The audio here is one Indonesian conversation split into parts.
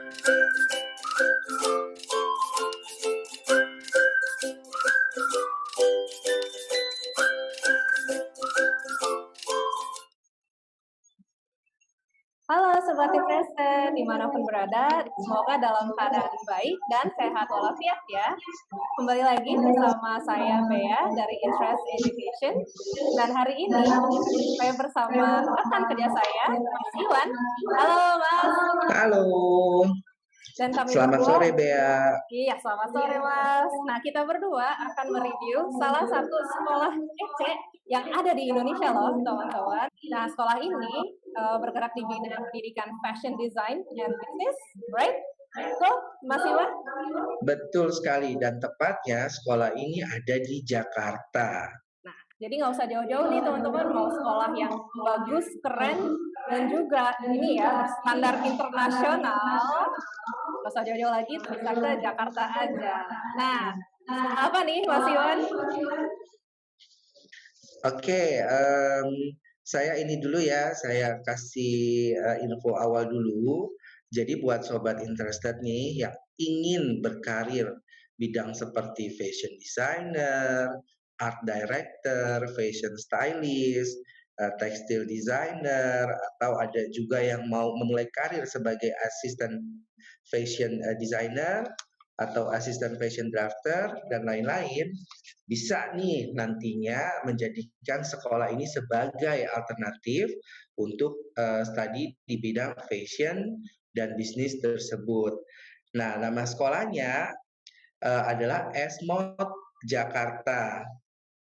Halo Sobat Investor, dimanapun berada, semoga dalam keadaan baik dan sehat walafiat ya. Kembali lagi bersama saya Bea dari Interest Education, dan hari ini saya bersama rekan kerja saya, Mas Iwan. Halo Mas. Halo, Dan kami selamat berdua, sore Bea. iya selamat sore Mas. Nah kita berdua akan mereview salah satu sekolah kece yang ada di Indonesia loh teman-teman. Nah sekolah ini bergerak di bidang pendidikan fashion design and business, right? Betul, Mas Iwan? Betul sekali, dan tepatnya sekolah ini ada di Jakarta. Nah, jadi nggak usah jauh-jauh nih teman-teman, mau sekolah yang bagus, keren, dan juga ini ya berstandar internasional, nggak usah jauh-jauh lagi, bisa ke Jakarta aja. Nah, apa nih Mas Iwan? Oke, saya ini dulu ya, saya kasih info awal dulu. Jadi buat sobat interested nih yang ingin berkarir bidang seperti fashion designer, art director, fashion stylist, textile designer, atau ada juga yang mau memulai karir sebagai asisten fashion designer atau asisten fashion drafter dan lain-lain, bisa nih nantinya menjadikan sekolah ini sebagai alternatif untuk studi di bidang fashion dan bisnis tersebut. Nah, nama sekolahnya adalah Esmod Jakarta.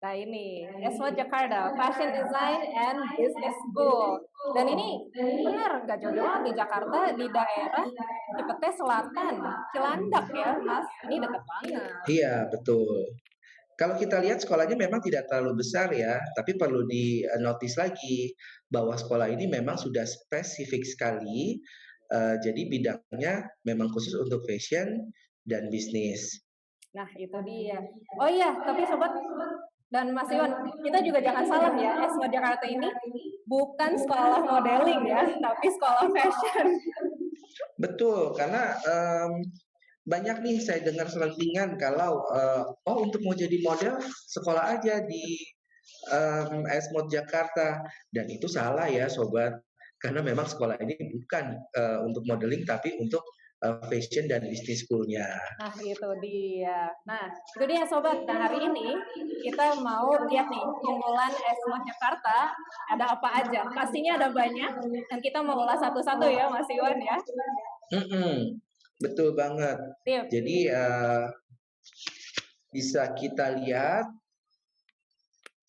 Nah ini, ESMO Jakarta, Fashion Design and Business School. Dan ini benar, nggak jauh-jauh di Jakarta, di daerah Cipete Selatan, Cilandak ya Mas, ini dekat banget. Iya, betul. Kalau kita lihat sekolahnya memang tidak terlalu besar ya, tapi perlu di-notice lagi bahwa sekolah ini memang sudah spesifik sekali, jadi bidangnya memang khusus untuk fashion dan bisnis. Nah itu dia. Oh iya, tapi Sobat dan Mas Iwan, kita juga jangan salah ya, ESMO Jakarta ini bukan sekolah modeling ya, tapi sekolah fashion. Betul, karena banyak nih saya dengar selentingan kalau oh untuk mau jadi model sekolah aja di Esmod Jakarta, dan itu salah ya sobat, karena memang sekolah ini bukan untuk modeling tapi untuk fashion dan business school-nya. Nah itu dia. Nah itu dia Sobat. Nah hari ini kita mau lihat nih unggulan ESMO Jakarta ada apa aja. Pastinya ada banyak dan kita mau ulas satu-satu ya Mas Iwan ya. Betul banget. Sip. Jadi bisa kita lihat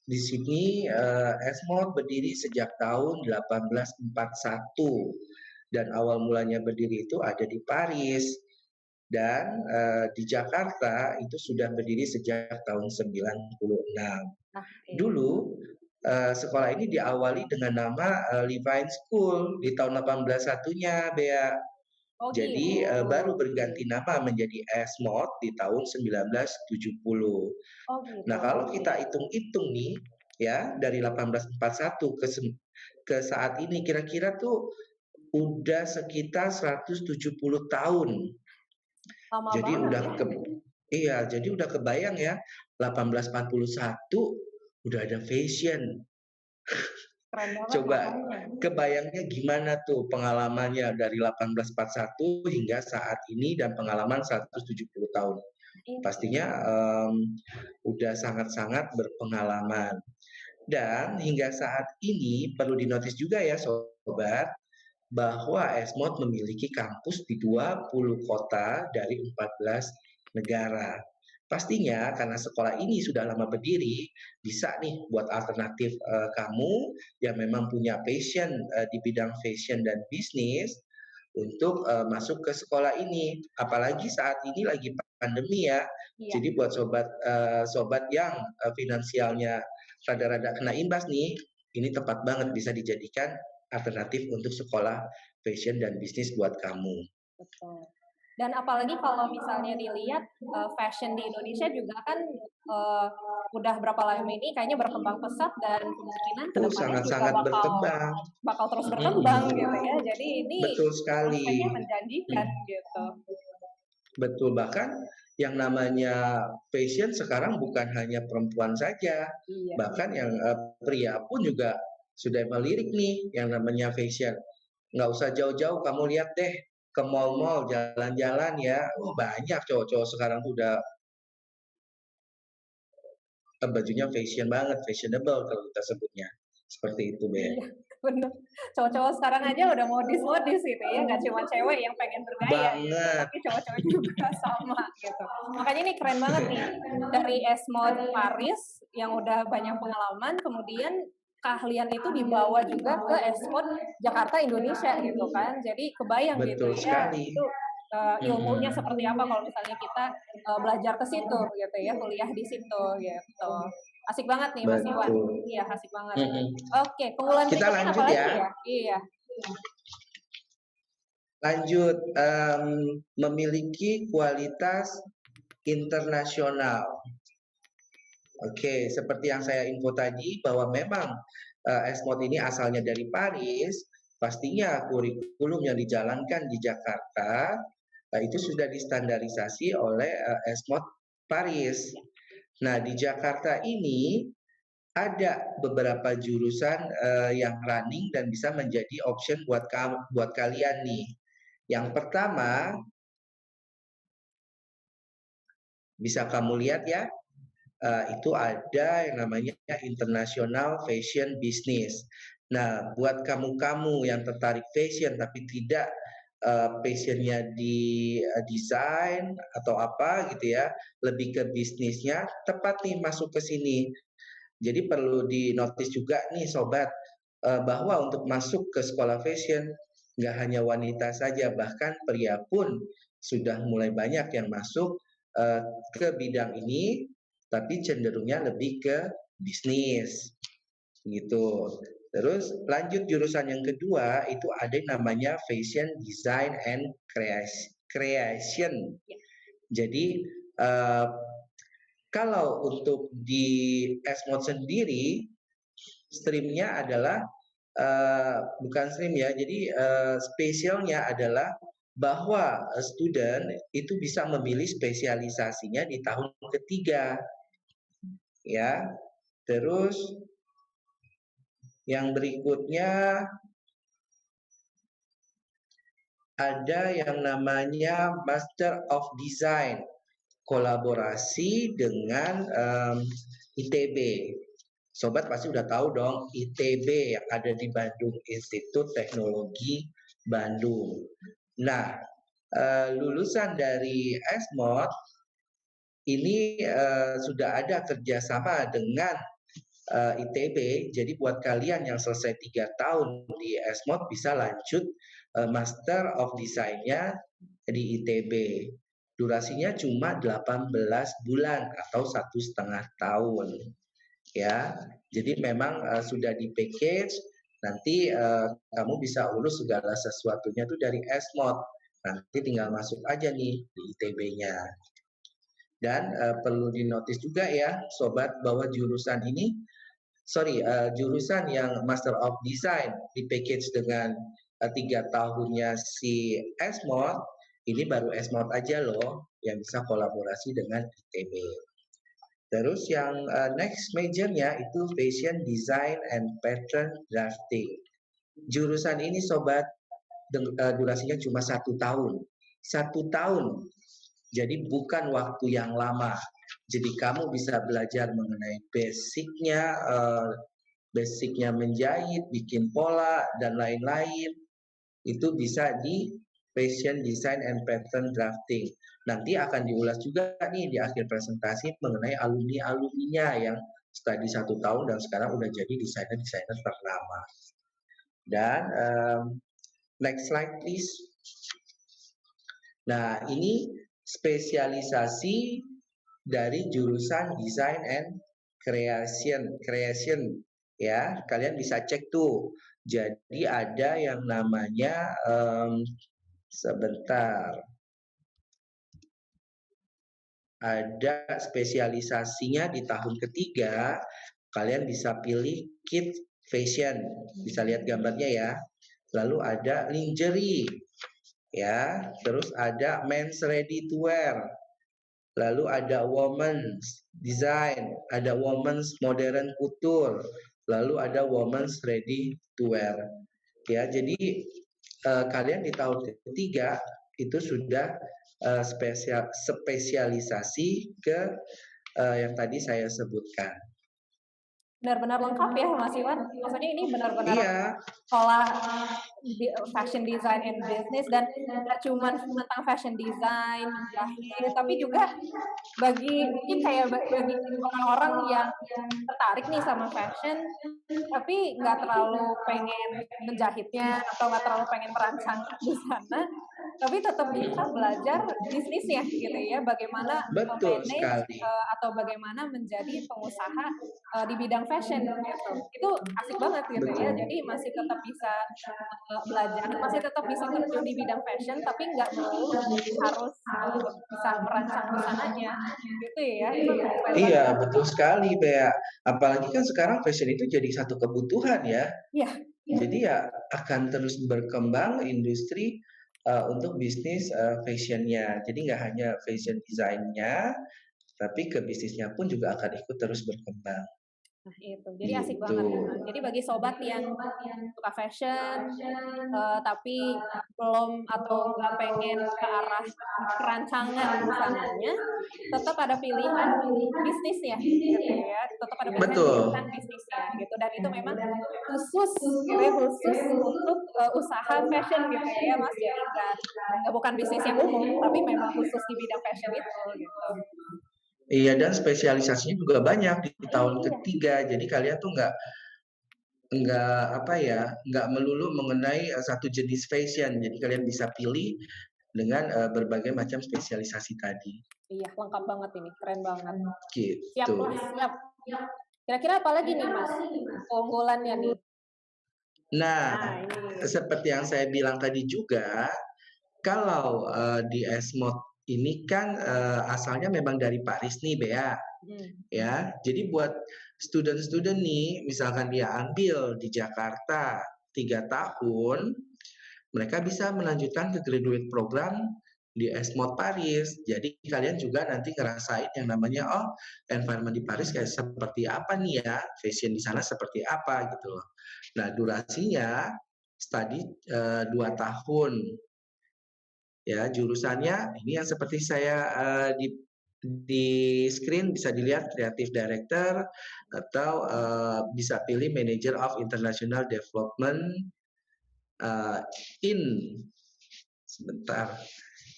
di sini Esmod berdiri sejak tahun 1841 dan awal mulanya berdiri itu ada di Paris, dan di Jakarta itu sudah berdiri sejak tahun 96. Dulu sekolah ini diawali dengan nama Levine School di tahun 1801-nya, Bea. Oh Jadi gitu. baru berganti nama menjadi Esmod di tahun 1970. Oh gitu. Nah, kalau kita hitung-hitung nih ya dari 1841 ke saat ini kira-kira tuh udah sekitar 170 tahun. Lama Jadi banget udah ya. iya, jadi udah kebayang ya 1841 udah ada fashion. Keren banget Coba makanya. kebayangnya gimana tuh pengalamannya dari 1841 hingga saat ini dan pengalaman 170 tahun. Pastinya udah sangat-sangat berpengalaman. Dan hingga saat ini perlu dinotis juga ya sobat, bahwa Esmod memiliki kampus di 20 kota dari 14 negara. Pastinya karena sekolah ini sudah lama berdiri, bisa nih buat alternatif kamu yang memang punya passion di bidang fashion dan bisnis untuk masuk ke sekolah ini. Apalagi saat ini lagi pandemi ya. Iya. Jadi buat sobat yang finansialnya rada-rada kena imbas nih, ini tepat banget bisa dijadikan alternatif untuk sekolah fashion dan bisnis buat kamu. Betul. Dan apalagi kalau misalnya dilihat fashion di Indonesia juga kan udah berapa lama ini kayaknya berkembang pesat dan kemungkinan kedepannya juga Sangat-sangat berkembang. bakal terus berkembang Mhm. gitu ya. Jadi ini Betul sekali. prospeknya menjanjikan Mhm. gitu. Betul, bahkan yang namanya fashion sekarang bukan hanya perempuan saja, Iya. bahkan yang pria pun juga sudah melirik nih yang namanya fashion. Nggak usah jauh-jauh, kamu lihat deh ke mall-mall, jalan-jalan ya, oh banyak cowok-cowok sekarang tuh udah bajunya fashion banget, fashionable kalau kita sebutnya. Seperti itu, Be. Iya, bener. Cowok-cowok sekarang aja udah modis-modis gitu ya, nggak cuma cewek yang pengen bergaya gitu, Banget. tapi cowok-cowok juga sama gitu. Makanya ini keren banget nih, dari S-Mode Paris yang udah banyak pengalaman, kemudian keahlian itu dibawa juga ke S-Mode Jakarta Indonesia gitu kan. Jadi kebayang gitu Betul ya, sekali. itu ilmunya Mhm. seperti apa kalau misalnya kita belajar ke situ gitu ya, kuliah di situ gitu. Asik banget nih Mas Iwan. Betul. Iya, asik banget. Mhm. Oke, keunggulan Kita berikutnya apa lanjut lagi ya. ya? Iya. Lanjut, memiliki kualitas internasional. Oke, seperti yang saya info tadi bahwa memang S-Mode ini asalnya dari Paris, pastinya kurikulum yang dijalankan di Jakarta itu sudah distandarisasi oleh S-Mode Paris. Nah, di Jakarta ini ada beberapa jurusan yang running dan bisa menjadi option buat kalian nih. Yang pertama, bisa kamu lihat ya, itu ada yang namanya International Fashion Business. Nah, buat kamu-kamu yang tertarik fashion tapi tidak passionnya di desain atau apa gitu ya, lebih ke bisnisnya, tepat nih masuk ke sini. Jadi perlu di notice juga nih sobat, bahwa untuk masuk ke sekolah fashion nggak hanya wanita saja, bahkan pria pun sudah mulai banyak yang masuk eh, ke bidang ini, tapi cenderungnya lebih ke bisnis gitu. Terus lanjut jurusan yang kedua itu ada yang namanya Fashion Design and Creation. Jadi eh, kalau untuk di S-Mode sendiri, streamnya adalah bukan stream ya, jadi spesialnya adalah bahwa student itu bisa memilih spesialisasinya di tahun ketiga, ya. Terus yang berikutnya ada yang namanya Master of Design, kolaborasi dengan ITB. Sobat pasti udah tahu dong ITB yang ada di Bandung, Institut Teknologi Bandung. Nah, lulusan dari S-Mode ini sudah ada kerjasama dengan ITB. Jadi buat kalian yang selesai 3 tahun di S-Mode bisa lanjut Master of Design-nya di ITB. Durasinya cuma 18 bulan atau 1,5 tahun. Ya, jadi memang sudah di package. Nanti kamu bisa urus segala sesuatunya tuh dari S-Mode. Nanti tinggal masuk aja nih di ITB-nya. Dan perlu dinotis juga ya, sobat, bahwa jurusan yang Master of Design di package dengan 3 tahunnya si S-Mode, ini baru S-Mode aja loh yang bisa kolaborasi dengan ITB. Terus yang next majornya itu Fashion Design and Pattern Drafting. Jurusan ini sobat durasinya cuma 1 tahun. 1 tahun. Jadi bukan waktu yang lama. Jadi kamu bisa belajar mengenai basicnya menjahit, bikin pola dan lain-lain. Itu bisa di Fashion Design and Pattern Drafting. Nanti akan diulas juga nih di akhir presentasi mengenai alumni-alumninya yang studi 1 tahun dan sekarang udah jadi desainer-desainer ternama. Dan next slide please. Nah, ini spesialisasi dari jurusan Design and Creation ya. Kalian bisa cek tuh. Jadi ada yang namanya sebentar. ada spesialisasinya di tahun ketiga, kalian bisa pilih kids fashion, bisa lihat gambarnya ya. Lalu ada lingerie, ya, terus ada men's ready to wear, lalu ada women's design, ada women's modern couture, lalu ada women's ready to wear. Ya, jadi kalian di tahun ketiga itu sudah spesialisasi ke yang tadi saya sebutkan. Benar-benar lengkap ya Mas Iwan. Maksudnya ini benar-benar Iya, sekolah fashion design and business, dan nggak cuma tentang fashion design, menjahit, tapi juga bagi mungkin kayak bagi orang-orang yang tertarik nih sama fashion, tapi nggak terlalu pengen menjahitnya atau nggak terlalu pengen merancang di sana, tapi tetap bisa belajar bisnisnya gitu ya, bagaimana betul manage sekali. atau bagaimana menjadi pengusaha di bidang fashion gitu. Itu asik banget gitu ya. Betul. Jadi masih tetap bisa belajar, masih tetap bisa terjun di bidang fashion, tapi nggak melulu harus bisa merancang busananya gitu ya. Itu keren banget. Iya, betul sekali, Bea. Apalagi kan sekarang fashion itu jadi satu kebutuhan ya. Iya, Jadi ya akan terus berkembang industri untuk bisnis fashionnya. Jadi nggak hanya fashion desainnya, tapi ke bisnisnya pun juga akan ikut terus berkembang. nah itu. Jadi asik Gitu. banget ya. Jadi bagi sobat yang suka fashion, tapi belum atau nggak pengen ke arah perancangan busananya, tetap ada pilihan bisnisnya gitu ya. Tetap ada pilihan Betul. bisnisnya gitu. Dan itu memang khusus gitu ya, khusus untuk usaha fashion gitu ya Mas. Jadi nggak bukan bisnis yang umum, tapi memang khusus di bidang fashion itu gitu. Iya, dan spesialisasinya juga banyak di tahun Iya. ketiga. Jadi kalian tuh nggak apa ya, nggak melulu mengenai satu jenis fashion. Jadi kalian bisa pilih dengan berbagai macam spesialisasi tadi. Iya, lengkap banget ini, keren banget. Siap Gitu. lah, siap. Kira-kira apa lagi nih Mas? Keunggulannya nih. Nah, Nah, ini. seperti yang saya bilang tadi juga, kalau di Esmod ini kan asalnya memang dari Paris nih, Bea. Hmm. Ya, jadi buat student-student nih, misalkan dia ambil di Jakarta 3 tahun, mereka bisa melanjutkan ke graduate program di Esmod Paris. Jadi kalian juga nanti ngerasain yang namanya, oh, environment di Paris kayak seperti apa nih ya, fashion di sana seperti apa gitu loh. Nah, durasinya study 2 tahun. Ya, jurusannya ini yang seperti saya di screen bisa dilihat Creative Director atau bisa pilih Manager of International Development uh, in sebentar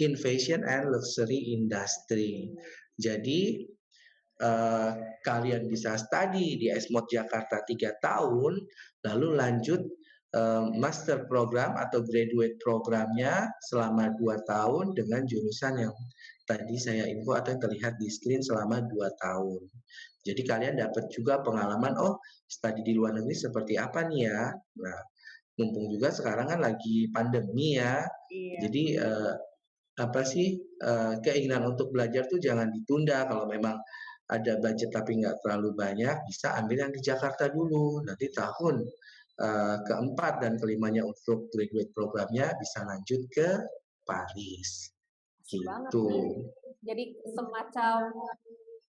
in Fashion and Luxury Industry. Jadi kalian bisa study di Esmod Jakarta 3 tahun, lalu lanjut master program atau graduate programnya selama 2 tahun dengan jurusan yang tadi saya info atau yang terlihat di screen selama 2 tahun. Jadi kalian dapat juga pengalaman, oh studi di luar negeri seperti apa nih ya. Nah, mumpung juga sekarang kan lagi pandemi ya. Iya. Jadi apa sih keinginan untuk belajar tuh jangan ditunda. Kalau memang ada budget tapi nggak terlalu banyak, bisa ambil yang di Jakarta dulu. Nanti tahun keempat dan kelimanya untuk graduate programnya bisa lanjut ke Paris. Asik banget Gitu. nih. Jadi semacam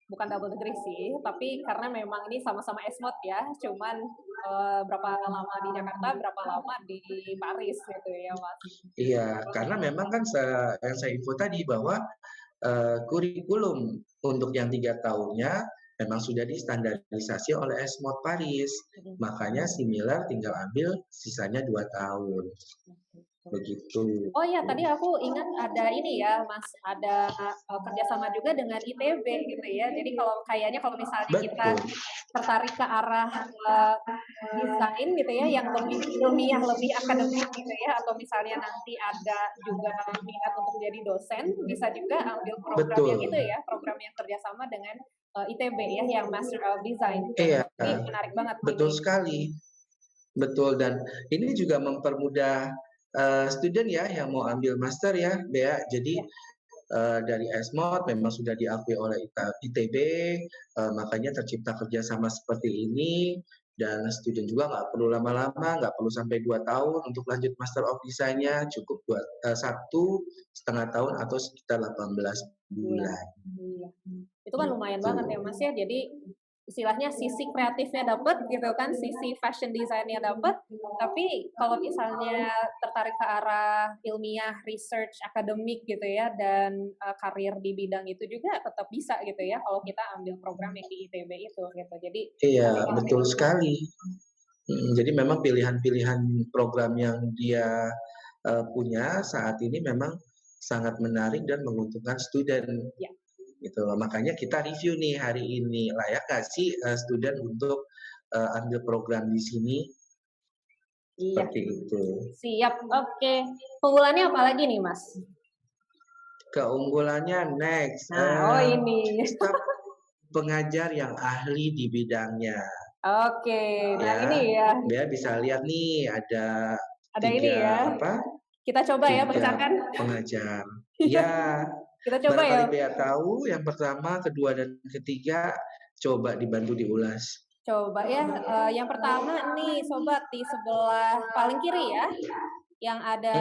bukan double degree sih, tapi karena memang ini sama-sama esmod ya, cuman berapa lama di Jakarta, berapa lama di Paris gitu ya Mas. Iya, karena memang kan yang saya info tadi bahwa kurikulum untuk yang 3 tahunnya memang sudah distandarisasi oleh Esmod Paris. Makanya similar tinggal ambil sisanya 2 tahun. Begitu. Oh iya, tadi aku ingat ada ini ya, Mas, ada kerjasama juga dengan ITB gitu ya. Jadi kalau misalnya kita Betul. tertarik ke arah desain gitu ya, yang lebih ilmiah, lebih akademik gitu ya, atau misalnya nanti ada juga minat untuk jadi dosen, bisa juga ambil program yang Betul. itu ya, program yang kerjasama dengan ITB ya, yang Master of Design. Iya, Jadi menarik banget betul ini. sekali. Betul, dan ini juga mempermudah student ya yang mau ambil master ya, Bea. Jadi dari Esmod memang sudah diakui oleh ITB, makanya tercipta kerjasama seperti ini, dan student juga nggak perlu lama-lama, nggak perlu sampai 2 tahun untuk lanjut Master of Design-nya, cukup buat 1,5 tahun atau sekitar 18 Bulan. bulan. Iya. Itu kan lumayan Gitu. banget ya Mas ya. Jadi istilahnya sisi kreatifnya dapat gitu kan, sisi fashion design-nya dapat, tapi kalau misalnya tertarik ke arah ilmiah, research, akademik gitu ya, dan karir di bidang itu juga tetap bisa gitu ya kalau kita ambil program yang di ITB itu gitu. Jadi Iya, asik banget betul ya. sekali. Jadi memang pilihan-pilihan program yang dia punya saat ini memang sangat menarik dan menguntungkan student. Ya. Gitu loh. Makanya kita review nih hari ini, layak nggak sih student untuk ambil program di sini? Iya. Seperti itu. Siap. Oke. Keunggulannya apa lagi nih Mas? Keunggulannya next, Nah, ini. staf pengajar yang ahli di bidangnya. Oke, nah Ya, ini ya. Bea bisa lihat nih ada Ada ini ya. Kita coba ya 3 bacakan. pengajar. Ya, Kita coba ya. barangkali Bea tahu yang pertama, kedua, dan ketiga, coba dibantu diulas. Coba ya. Yang pertama nih sobat di sebelah paling kiri ya, yang ada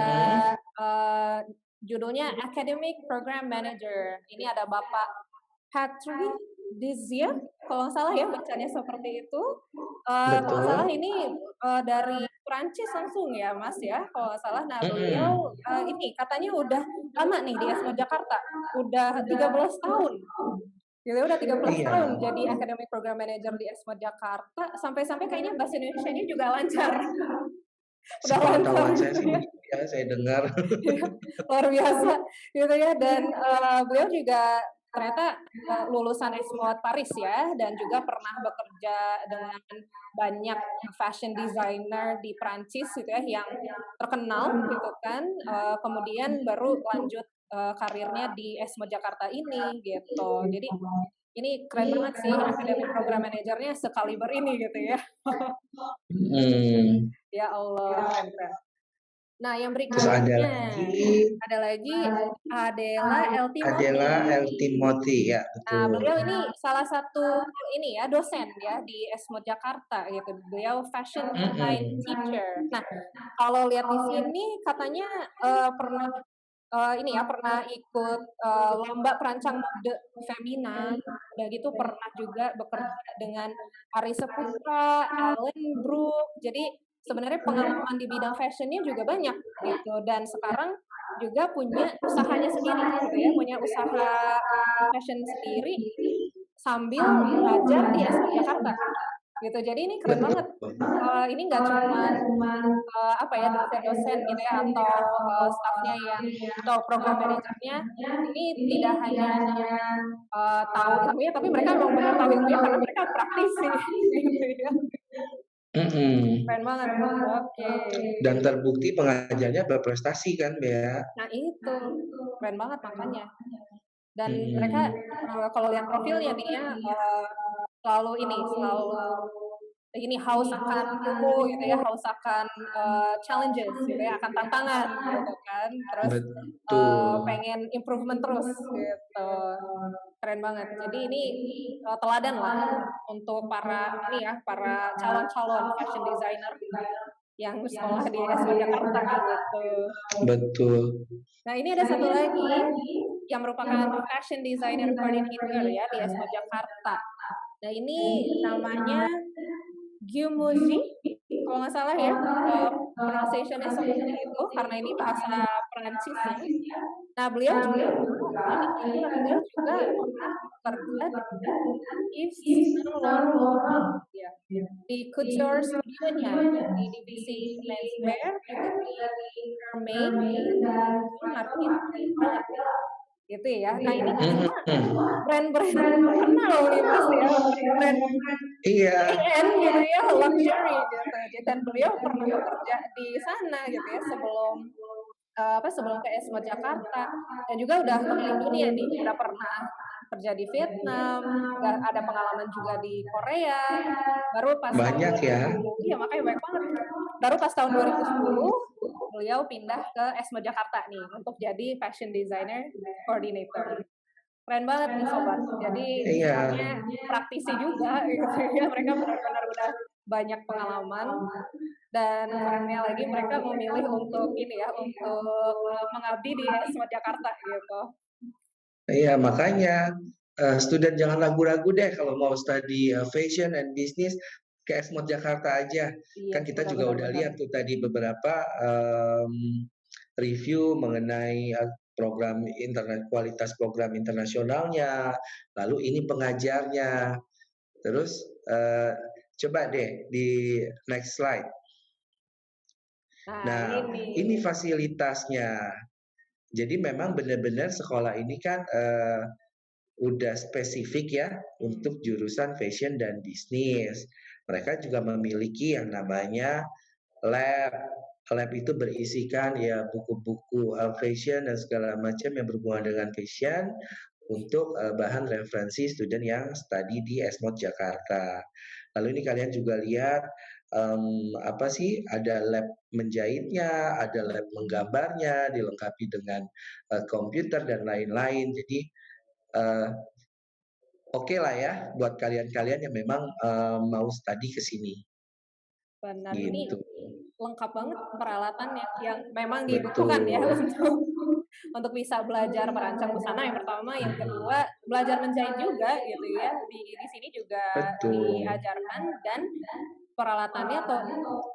judulnya Academic Program Manager. Ini ada Bapak Patrick Dizia, kalau nggak salah ya bacanya seperti itu. Kalau nggak salah Betul. ini dari Prancis langsung ya Mas ya, kalau nggak salah. Nah beliau ini katanya udah lama nih di Esmo Jakarta, udah 13 tahun. Jadi udah 13 tahun Iya. jadi Academic Program Manager di Esmo Jakarta, sampai-sampai kayaknya bahasa Indonesianya juga lancar. Udah lancar Sepengetahuan saya gitu sih ya. ya, saya dengar. Luar biasa gitu ya, dan beliau juga ternyata lulusan Esmod Paris ya, dan juga pernah bekerja dengan banyak fashion designer di Prancis gitu ya yang terkenal gitu kan, kemudian baru lanjut karirnya di Esmod Jakarta ini gitu. Jadi ini keren banget sih academic program manajernya sekaliber ini gitu ya. Ya Allah, keren. Nah, yang Terus berikutnya ada lagi Adela El Adela Timoti. El Timoti, ya Nah, betul. beliau ini salah satu ini ya dosen ya di Esmod Jakarta gitu. Beliau fashion design teacher. Nah, kalau lihat di sini katanya pernah ini ya pernah ikut lomba perancang mode femina, udah gitu pernah juga bekerja dengan Ari Seputra, Allen Brook. Jadi sebenarnya pengalaman di bidang fashionnya juga banyak gitu, dan sekarang juga punya usahanya sendiri gitu ya, punya usaha fashion sendiri sambil mengajar di SMK Jakarta gitu. Jadi ini keren banget. Ini nggak cuma apa ya dosen-dosen gitu ya atau stafnya yang atau program manajernya ini tidak hanya tahu ilmunya, tapi mereka memang benar tahu ilmunya karena mereka praktisi gitu ya. Keren banget. Oke. Dan terbukti pengajarnya berprestasi kan, Bea? Nah itu keren banget makanya. Dan mereka kalau lihat profilnya nih ya selalu ini haus akan ilmu gitu ya, haus akan challenges gitu ya, akan tantangan gitu kan. Terus Betul. pengen improvement terus gitu. Keren banget. Jadi ini teladan lah untuk para ini ya, para calon-calon fashion designer yang sekolah di SMK Jakarta gitu. Betul. Nah, ini ada satu lagi yang merupakan fashion designer coordinator ya di SMK Jakarta. Nah, ini namanya Gyumuji, kalau nggak salah ya, pronunciation-nya seperti itu karena ini bahasa Perancis ya. Nah, beliau juga beliau juga pernah bekerja di Yves Saint Laurent ya, di couture studio-nya di divisi menswear, juga di Hermès dan Martin banyak gitu ya. Nah ini kan semua brand-brand terkenal nih Mas ya, brand high-end gitu ya, luxury gitu. Dan beliau pernah bekerja di sana gitu ya sebelum ke Esmo Jakarta, dan juga udah keliling dunia nih, udah pernah kerja di Vietnam, ada pengalaman juga di Korea, baru pas banyak ya. Iya makanya banyak banget. Baru pas tahun 2010 beliau pindah ke ESMO Jakarta nih untuk jadi fashion designer coordinator. Keren banget nih sobat. Jadi Iya. istilahnya praktisi juga gitu ya. Mereka benar-benar udah banyak pengalaman dan kerennya lagi mereka memilih untuk ini ya, untuk mengabdi di ESMO Jakarta gitu. Iya, makanya student jangan ragu-ragu deh kalau mau study fashion and business ke Exmod Jakarta aja. Iya, Kan kita benar juga benar udah benar. lihat tuh tadi beberapa review mengenai program internet kualitas program internasionalnya, lalu ini pengajarnya. Terus coba deh di next slide. Nah, Nah, ini. ini fasilitasnya. Jadi memang benar-benar sekolah ini kan udah spesifik ya Hmm. untuk jurusan fashion dan bisnis. Mereka juga memiliki yang namanya lab. Lab itu berisikan ya buku-buku fashion dan segala macam yang berhubungan dengan fashion untuk bahan referensi student yang study di Esmod Jakarta. Lalu ini kalian juga lihat apa sih ada lab menjahitnya, ada lab menggambarnya, dilengkapi dengan komputer dan lain-lain. Jadi uh, oke lah ya buat kalian-kalian yang memang mau study ke sini Benar, ini gitu. lengkap banget peralatannya yang memang dibutuhkan ya Betul. untuk bisa belajar merancang busana yang pertama, yang kedua belajar menjahit juga gitu ya. Di sini juga Betul. diajarkan dan peralatannya atau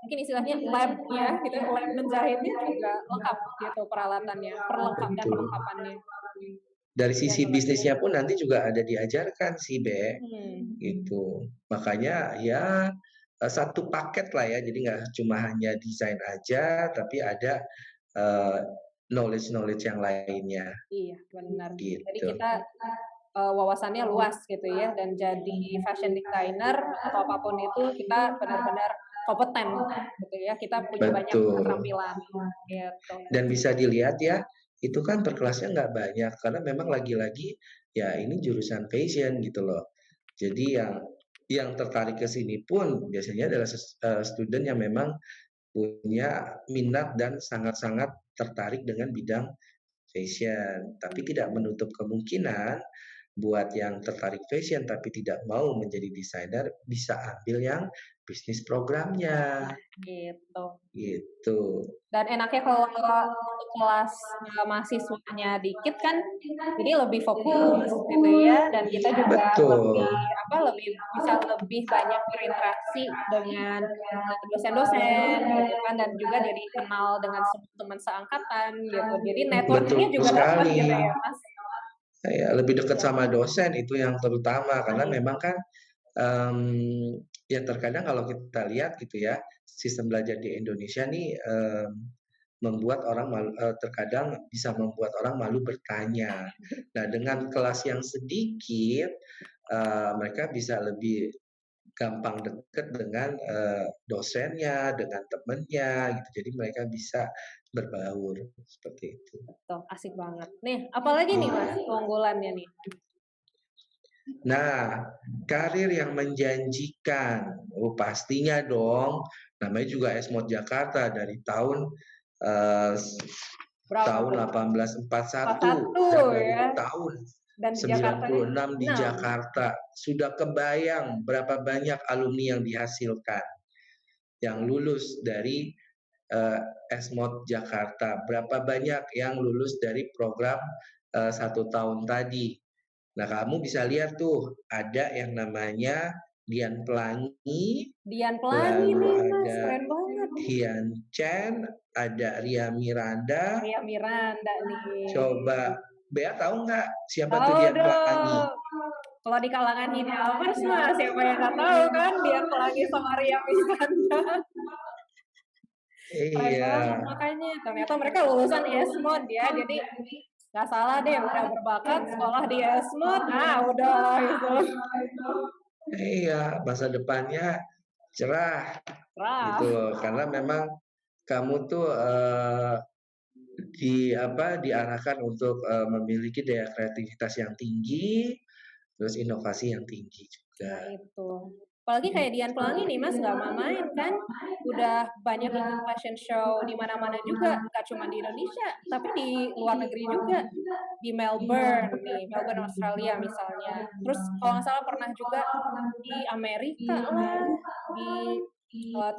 mungkin istilahnya lab-nya gitu, lab menjahitnya juga lengkap gitu peralatannya, Betul. perlengkapannya. Dari Keren sisi banget. bisnisnya pun nanti juga ada diajarkan sih, Be. Hmm. Gitu. Makanya ya satu paket lah ya. Jadi nggak cuma hanya desain aja, tapi ada eh, knowledge-knowledge yang lainnya Iya, benar. Jadi gitu. kita wawasannya luas gitu ya dan jadi fashion designer atau apapun itu kita benar-benar kompeten gitu ya. Kita punya banyak Betul. keterampilan gitu. Dan bisa dilihat ya, itu kan per kelasnya nggak banyak karena memang lagi-lagi ya ini jurusan fashion gitu loh. Jadi yang tertarik ke sini pun biasanya adalah student yang memang punya minat dan sangat-sangat tertarik dengan bidang fashion. Tapi tidak menutup kemungkinan buat yang tertarik fashion tapi tidak mau menjadi desainer bisa ambil yang bisnis programnya Gitu. gitu. Dan enaknya kalau untuk kelas mahasiswanya dikit kan, jadi lebih fokus gitu ya, dan kita juga Betul. lebih bisa lebih banyak berinteraksi dengan dosen-dosen gitu kan, dan juga jadi kenal dengan teman seangkatan gitu. Jadi networkingnya Betul juga dapat sekali. gitu ya, Mas. Ya, lebih dekat sama dosen itu yang terutama karena Iya. memang kan ya terkadang kalau kita lihat gitu ya sistem belajar di Indonesia nih membuat orang malu, terkadang bisa membuat orang malu bertanya. Nah dengan kelas yang sedikit mereka bisa lebih gampang dekat dengan dosennya, dengan temennya gitu. Jadi mereka bisa berbaur seperti itu. Tuh, asik banget. Nih, apalagi nih Mas Iya. keunggulannya nih? Nah, karir yang menjanjikan, oh pastinya dong. Namanya juga Esmod Jakarta dari eh, Berapa tahun tuh? 1841 41 dan dari ya. tahun Dan di Jakartanya 96 di 6. Jakarta. Sudah kebayang berapa banyak alumni yang dihasilkan, yang lulus dari eh, Esmod Jakarta. Berapa banyak yang lulus dari program 1 tahun tadi. Nah, kamu bisa lihat tuh ada yang namanya Dian Pelangi, Dian Pelangi lalu nih Mas, ada keren banget. Hian Chen, ada Ria Miranda. Ria Miranda nih. Coba Bea tahu nggak siapa tuh Tahu Dian Pelangi? dong. Kalau di kalangan Hinamers mah siapa yang nggak tahu kan Dian Pelangi sama Ria Miranda. Keren Iya, banget makanya. Ternyata mereka lulusan Esmod ya. Jadi nggak salah deh udah berbakat sekolah di Esmod. Ah, udah gitu. iya, masa depannya cerah Wah, gitu loh. Karena memang kamu tuh diarahkan untuk memiliki daya kreativitas yang tinggi, terus inovasi yang tinggi juga. nah itu. Apalagi kayak Dian Pelangi nih Mas, nggak main kan, udah banyak ikut fashion show di mana-mana juga, nggak cuma di Indonesia, tapi di luar negeri juga, di Melbourne nih, Melbourne Australia misalnya. Terus kalau nggak salah pernah juga di Amerika lah, di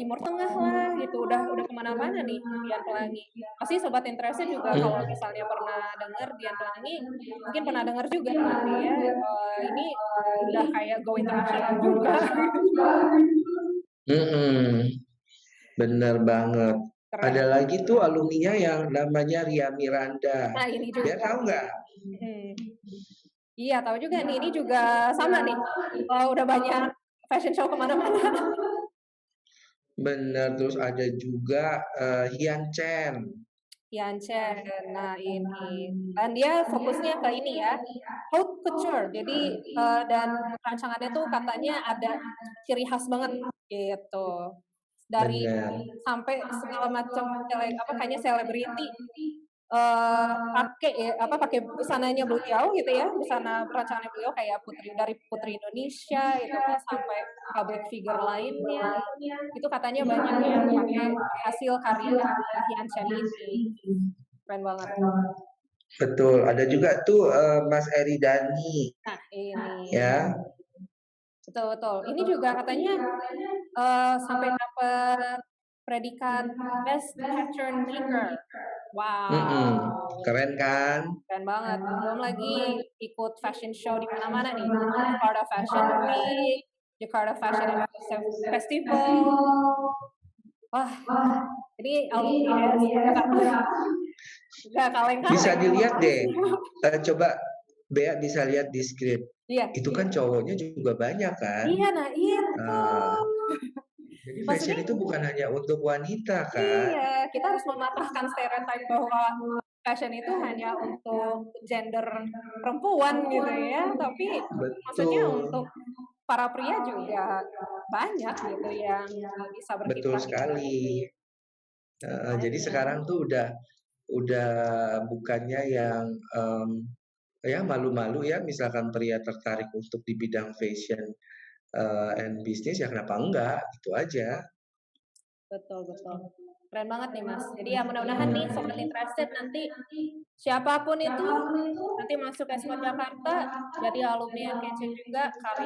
Timur Tengah lah gitu, udah kemana-mana nih Dian Pelangi. Pasti sobat Interested juga kalau misalnya pernah dengar Dian Pelangi, mungkin pernah dengar juga nih dia ini udah kayak go internasional juga. Mhm, bener banget. Keren. Ada lagi tuh alumninya yang namanya Ria Miranda. Nah ini Dia juga. tahu nggak? Iya tahu juga nih, ini juga sama nih, udah banyak fashion show kemana-mana. Bener, terus ada juga Hian Chen. Yanchen, nah ini, dan dia fokusnya ke ini ya, haute couture, jadi dan rancangannya tuh katanya ada ciri khas banget gitu, dari Bener. sampai segala macam kayaknya selebriti pakai ya, pakai busananya beliau gitu ya, busana perancangannya beliau kayak dari Putri Indonesia itu kan sampai public figure lainnya, itu katanya banyak yang pakai hasil karya Yanchen ini. Keren banget. Betul, ada juga tuh Mas Eridani Nah, ini. ya. Betul betul. Ini juga katanya sampai dapat predikat Best Pattern Maker. Mm-mm. Wow, Keren kan? keren banget. Belum lagi ikut fashion show di mana-mana nih. Jakarta Fashion Week, Jakarta Fashion Festival. Wah, ini alumni Jakarta nggak Bisa kaleng-kaleng. dilihat deh. Coba Bea bisa lihat di script. Iya. Itu kan cowoknya juga banyak kan? Iya, nah itu. Nah, jadi fashion Maksudnya itu bukan hanya untuk wanita kan? iya, kita harus mematahkan stereotip bahwa fashion itu hanya untuk gender perempuan gitu ya, tapi maksudnya Betul, untuk para pria juga banyak gitu yang bisa betul berkiprah di fashion. sekali. Jadi Makanya, sekarang tuh udah bukannya yang ya malu-malu ya, misalkan pria tertarik untuk di bidang fashion and bisnis ya kenapa enggak, gitu aja. betul betul. Keren banget nih Mas. Jadi ya mudah-mudahan nih Sobat Interested nanti siapapun itu nanti masuk Esma Jakarta jadi alumni yang kece juga